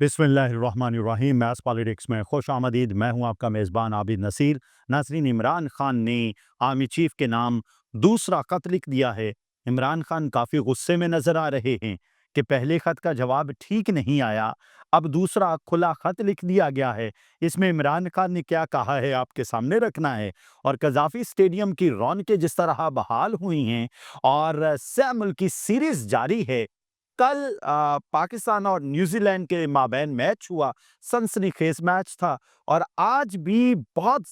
बिस्मिल्लाहिर्रहमानिर्रहीम। Maths politics में खुश आमदीद। मैं हूं आपका मेज़बान आबिद नसीर। नाज़रीन, इमरान खान ने आर्मी चीफ के नाम दूसरा खत लिख दिया है। इमरान खान काफ़ी गुस्से में नज़र आ रहे हैं कि पहले खत का जवाब ठीक नहीं आया, अब दूसरा खुला खत लिख दिया गया है। इसमें इमरान खान ने क्या कहा है आपके सामने रखना है। और कज़ाफ़ी स्टेडियम की रौनकें जिस तरह बहाल हुई हैं और 6 मुल्क की सीरीज़ जारी है। कल पाकिस्तान और न्यूजीलैंड के माबैन मैच हुआ, सनसनीखेज मैच था। और आज भी बहुत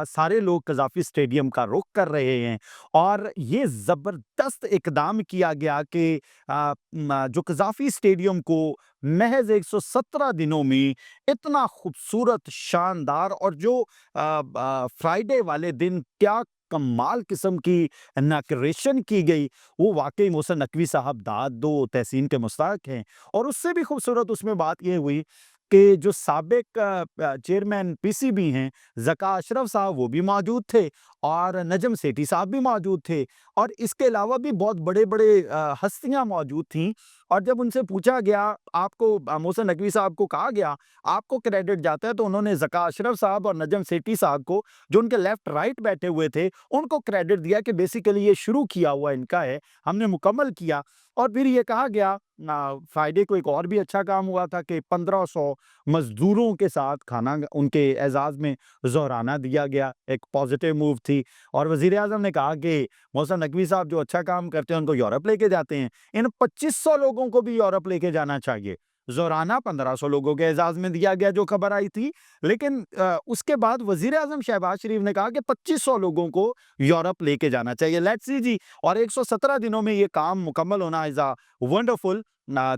सारे लोग कज़ाफ़ी स्टेडियम का रुख कर रहे हैं और ये ज़बरदस्त इक़दाम किया गया कि जो कज़ाफ़ी स्टेडियम को महज़ 117 दिनों में इतना खूबसूरत, शानदार और जो फ्राइडे वाले दिन क्या कमाल किस्म की इनॉग्रेशन की गई, वो वाक़ई मोहसिन नकवी साहब दाद दो तहसीन के मुस्ताहिक़ हैं। और उससे भी खूबसूरत उसमें बात ये हुई कि जो साबिक़ चेयरमैन पीसीबी हैं, ज़का अशरफ साहब, वो भी मौजूद थे और नजम सेठी साहब भी मौजूद थे और इसके अलावा भी बहुत बड़े-बड़े हस्तियाँ मौजूद थीं। और जब उनसे पूछा गया, आपको मोहसिन नकवी साहब को कहा गया, आपको क्रेडिट जाता है, तो उन्होंने ज़का अशरफ साहब और नजम सेठी साहब को, जो उनके लेफ्ट राइट बैठे हुए थे, उनको क्रेडिट दिया कि बेसिकली ये शुरू किया हुआ इनका है, हमने मुकम्मल किया। और फिर ये कहा गया, फ्राइडे को एक और भी अच्छा काम हुआ था कि 1500 मज़दूरों के साथ खाना उनके एज़ाज़ में ज़ोहराना दिया गया, एक पॉज़िटिव मूव थी। और वज़ीर-ए-आज़म ने कहा कि मोहसिन नकवी साहब जो अच्छा काम करते हैं, उनको यूरोप लेके जाते हैं, इन 2500 लोगों को भी यूरोप लेके जाना चाहिए। ज़ोराना 1500 लोगों के एज़ाज़ में दिया गया, जो खबर आई थी। लेकिन उसके बाद वज़ीर-ए-आज़म शहबाज़ शरीफ ने कहा कि 2500 लोगों को यूरोप लेके जाना चाहिए। लेट्स सी जी। और 117 दिनों में ये काम मुकम्मल होना is a wonderful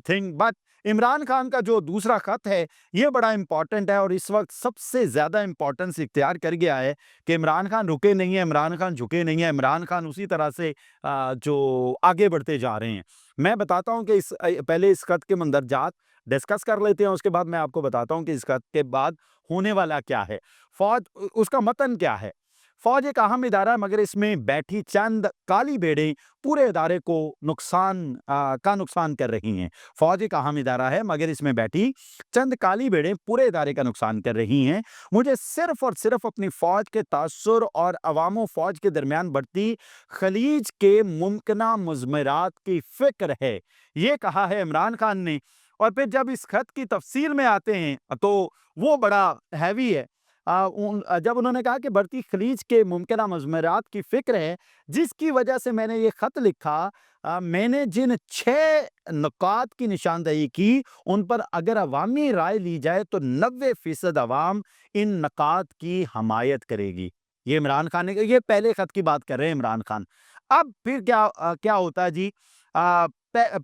thing. But Imran Khan का जो दूसरा खत है, ये बड़ा इम्पोर्टेंट है और इस वक्त सबसे ज़्यादा इम्पोर्टेंस इख्तियार कर गया है कि इमरान खान रुके नहीं हैं, इमरान खान झुके नहीं हैं, इमरान खान उसी तरह से जो आगे बढ़ते जा रहे हैं। मैं बताता हूँ कि पहले इस खत के मंदरजात डिस्कस कर लेते हैं, उसके बाद मैं आपको बताता हूँ कि इस खत के बाद होने वाला क्या है। फ़ौज उसका मतन क्या है? फ़ौज एक अहम इदारा है, मगर इसमें बैठी चंद काली भेड़ें पूरे इदारे को नुकसान कर रही हैं। फ़ौज एक अहम इदारा है, मगर इसमें बैठी चंद काली भेड़ें पूरे इदारे का नुकसान कर रही हैं। मुझे सिर्फ़ और सिर्फ़ अपनी फ़ौज के तासुर और अवाम व फ़ौज के दरमियान बढ़ती ख़लीज के मुमकिना मुज़मरात की फ़िक्र है। ये कहा है इमरान खान ने। और फिर जब इस खत की तफ़सील में आते हैं, तो वो बड़ा हैवी है। जब उन्होंने कहा कि बढ़ती खलीज के मुमकिना मज़मरात की फ़िक्र है, जिसकी वजह से मैंने ये ख़त लिखा। मैंने जिन 6 नुकात की निशानदही की, उन पर अगर अवामी राय ली जाए तो 90% अवाम इन नुकात की हमायत करेगी। ये इमरान खान ने, ये पहले ख़त की बात कर रहे हैं इमरान खान। अब फिर क्या होता है जी? अ,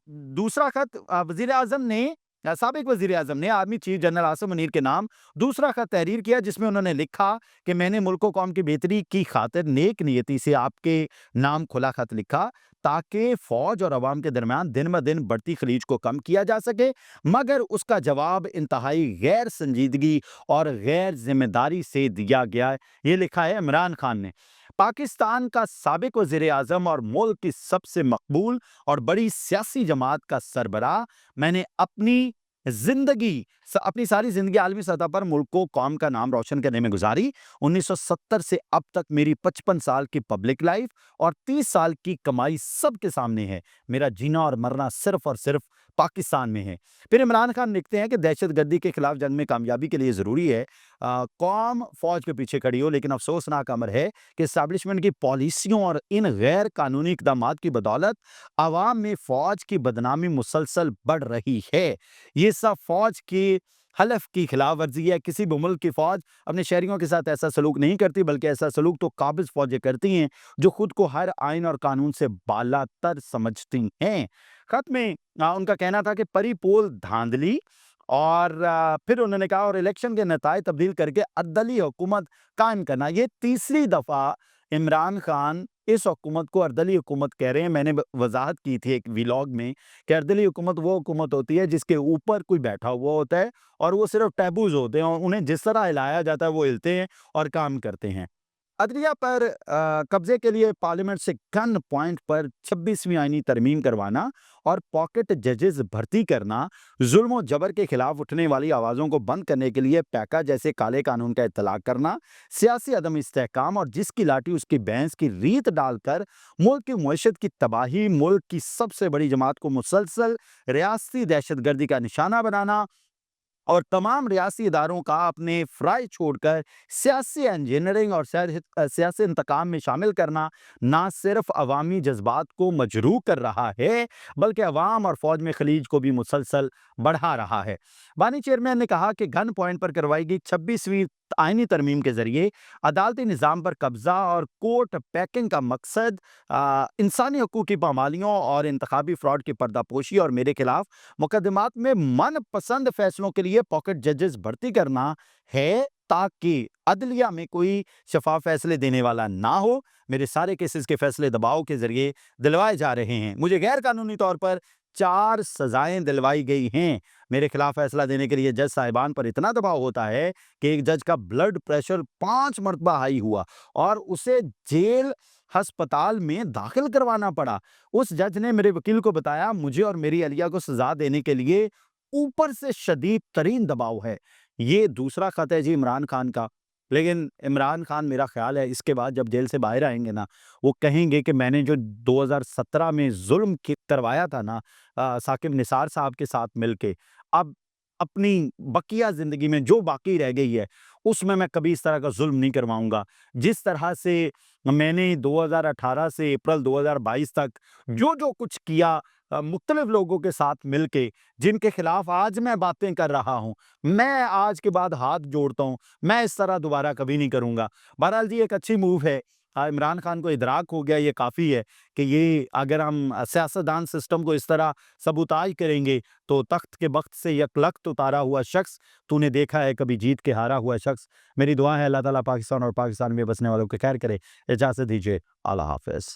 दूसरा खत वज़ीर-ए-आज़म ने, साबिक़ वज़ीर-ए-आज़म ने army chief general Asim Munir के नाम दूसरा खत तहरीर किया, जिसमें उन्होंने लिखा कि मैंने मुल्क व कौम की बेहतरी की खातिर नेक नियति से आपके नाम खुला खत लिखा, ताकि फ़ौज और अवाम के दरमियान दिन-ब-दिन बढ़ती खलीज को कम किया जा सके। मगर उसका जवाब इंतहाई गैर संजीदगी और गैर ज़िम्मेदारी से दिया गया है। ये लिखा है इमरान खान ने। पाकिस्तान का साबिक़ वज़ीर-ए-आज़म और मुल्क की सबसे मकबूल और बड़ी सियासी जमात का सरबराह, मैंने अपनी सारी ज़िंदगी आलमी सतह पर मुल्क को, कौम का नाम रोशन करने में गुज़ारी। 1970 से अब तक मेरी 55 साल की पब्लिक लाइफ़ और 30 साल की कमाई सबके सामने है। मेरा जीना और मरना सिर्फ़ और सिर्फ़ पाकिस्तान में है। फिर इमरान खान लिखते हैं कि दहशतगर्दी के खिलाफ जंग में कामयाबी के लिए ज़रूरी है कौम फ़ौज के पीछे खड़ी हो, लेकिन अफ़सोसनाक अमर है कि एस्टेब्लिशमेंट की पॉलिसियों और इन गैर कानूनी इक़दामात की बदौलत अवाम में फ़ौज की बदनामी मुसलसल बढ़ रही है। ये सब फ़ौज की हलफ की खिलाफ वर्जी है। किसी भी मुल्क की फ़ौज अपने शहरियों के साथ ऐसा सलूक नहीं करती, बल्कि ऐसा सलूक तो काबिज़ फ़ौजें करती हैं, जो खुद को हर आइन और कानून से बालातर समझती हैं। खत में उनका कहना था कि परिपोल धांधली। और फिर उन्होंने कहा, और इलेक्शन के नताए तब्दील करके अर्दली हुकूमत कायम करना। ये तीसरी दफ़ा इमरान खान इस हुकूमत को अर्दली हुकूमत कह रहे हैं। मैंने वज़ाहत की थी एक व्लॉग में कि अर्दली हुकूमत वो हुकूमत होती है जिसके ऊपर कोई बैठा हुआ होता है और वो सिर्फ टैबूज़ होते हैं और उन्हें जिस तरह हिलाया जाता है वो हिलते हैं और काम करते हैं। عدلیہ پر قبضے کے لیے پارلیمنٹ سے گن پوائنٹ پر 26ویں آئینی ترمیم کروانا اور پاکٹ ججز بھرتی کرنا، ظلم و جبر کے خلاف اٹھنے والی آوازوں کو بند کرنے کے لیے پیکا جیسے کالے قانون کا اطلاق کرنا، سیاسی عدم استحکام اور جس کی لاٹھی اس کی بھینس کی ریت ڈال کر ملک کی معیشت کی تباہی، ملک کی سب سے بڑی جماعت کو مسلسل ریاستی دہشت گردی کا نشانہ بنانا اور تمام ریاسی اداروں کا اپنے فرائض چھوڑ کر سیاسی انجینئرنگ اور سیاسی انتقام میں شامل کرنا نہ صرف عوامی جذبات کو مجروح کر رہا ہے بلکہ عوام اور فوج میں خلیج کو بھی مسلسل بڑھا رہا ہے۔ بانی چیئرمین نے کہا کہ گن پوائنٹ پر کروائی گئی 26ویں آئینی ترمیم کے ذریعے عدالتی نظام پر قبضہ اور کورٹ پیکنگ کا مقصد انسانی حقوق کی پامالیوں اور انتخابی فراڈ کی پردہ پوشی اور میرے خلاف مقدمات میں من پسند فیصلوں کے لیے پاکٹ ججز بھرتی کرنا ہے تاکہ عدلیہ میں کوئی شفاف فیصلے دینے والا نہ ہو۔ میرے سارے کیسز کے فیصلے دباؤ کے ذریعے دلوائے جا رہے ہیں، مجھے غیر قانونی طور پر 4 سزائیں دلوائی گئی ہیں۔ میرے خلاف فیصلہ دینے کے لیے جج صاحبان پر اتنا دباؤ ہوتا ہے کہ ایک جج کا بلڈ پریشر 5 مرتبہ ہائی ہوا اور اسے جیل ہسپتال میں داخل کروانا پڑا۔ اس جج نے میرے وکیل کو بتایا مجھے اور میری اہلیہ کو سزا دینے کے لیے اوپر سے شدید ترین دباؤ ہے۔ یہ دوسرا خط ہے جی عمران خان کا، لیکن عمران خان میرا خیال ہے اس کے بعد جب جیل سے باہر آئیں گے نا، وہ کہیں گے کہ میں نے جو 2017 میں ظلم کروایا تھا نا ثاقب نثار صاحب کے ساتھ مل کے، اب اپنی بقیہ زندگی میں جو باقی رہ گئی ہے اس میں کبھی اس طرح کا ظلم نہیں کرواؤں گا۔ جس طرح سے میں نے 2018 سے اپریل 2022 تک جو کچھ کیا مختلف لوگوں کے ساتھ مل کے، جن کے خلاف آج میں باتیں کر رہا ہوں، میں آج کے بعد ہاتھ جوڑتا ہوں، میں اس طرح دوبارہ کبھی نہیں کروں گا۔ بہرحال جی ایک اچھی موو ہے، عمران خان کو ادراک ہو گیا، یہ کافی ہے کہ یہ اگر ہم سیاستدان سسٹم کو اس طرح سبوتاژ کریں گے تو تخت کے بخت سے یکلخت اتارا ہوا شخص تو نے دیکھا ہے کبھی جیت کے ہارا ہوا شخص۔ میری دعا ہے اللہ تعالیٰ پاکستان اور پاکستان میں بسنے والوں کو خیر کرے۔ اجازت دیجیے، اللہ حافظ۔